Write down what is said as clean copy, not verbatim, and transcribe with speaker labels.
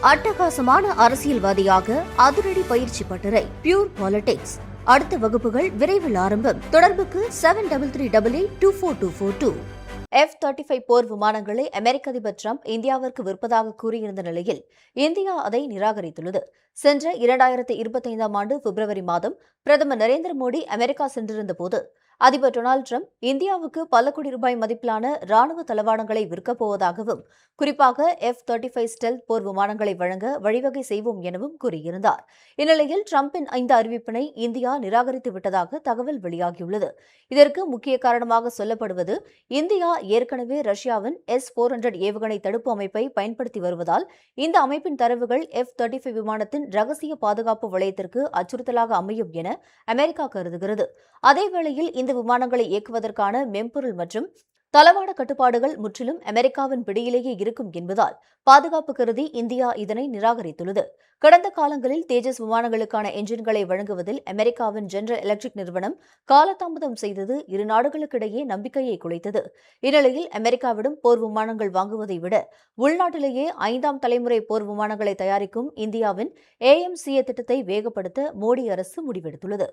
Speaker 1: அட்டகாசமான அரசியல்வாதியாக அதிரடி பயிற்சி பட்டறை பியூர் பாலிடிக்ஸ். அடுத்த வகுப்புகள் விரைவில் ஆரம்பம். தொடர்புக்கு 7388242442. F-35 போர் விமானங்களை அமெரிக்க அதிபர் டிரம்ப் இந்தியாவிற்கு விற்பதாக கூறியிருந்த நிலையில் இந்தியா அதை நிராகரித்துள்ளது. சென்ற 2025ஆம் ஆண்டு பிப்ரவரி மாதம் பிரதமர் நரேந்திர மோடி அமெரிக்கா சென்றிருந்தபோது அதிபர் டொனால்டு டிரம்ப் இந்தியாவுக்கு பல கோடி ரூபாய் மதிப்பிலான ராணுவ தளவாடங்களை விற்கப் போவதாகவும், குறிப்பாக F-35 ஸ்டெல்த் போர் விமானங்களை வழங்க வழிவகை செய்வோம் எனவும் கூறியிருந்தார். இந்நிலையில் டிரம்பின் இந்த அறிவிப்பினை இந்தியா நிராகரித்து விட்டதாக தகவல் வெளியாகியுள்ளது. இதற்கு முக்கிய காரணமாக சொல்லப்படுவது, இந்தியா ஏற்கனவே ரஷ்யாவின் S-400 ஏவுகணை தடுப்பு அமைப்பை பயன்படுத்தி வருவதால் இந்த அமைப்பின் தரவுகள் F-35 விமானத்தின் ரகசிய பாதுகாப்பு வளையத்திற்கு அச்சுறுத்தலாக அமையும் என அமெரிக்கா கருதுகிறது. அதேவேளையில் இந்த விமானங்களை இயக்குவதற்கான மென்பொருள் மற்றும் தளவாட கட்டுப்பாடுகள் முற்றிலும் அமெரிக்காவின் பிடியிலேயே இருக்கும் என்பதால் பாதுகாப்பு கருதி இந்தியா இதனை நிராகரித்துள்ளது. கடந்த காலங்களில் தேஜஸ் விமானங்களுக்கான என்ஜின்களை வழங்குவதில் அமெரிக்காவின் ஜெனரல் எலக்ட்ரிக் நிறுவனம் காலதாமதம் செய்தது இரு நாடுகளுக்கிடையே நம்பிக்கையை குலைத்தது. இந்நிலையில் அமெரிக்காவிடம் போர் விமானங்கள் வாங்குவதை விட உள்நாட்டிலேயே 5ஆம் தலைமுறை போர் விமானங்களை தயாரிக்கும் இந்தியாவின் AMCA திட்டத்தை வேகப்படுத்த மோடி அரசு முடிவெடுத்துள்ளது.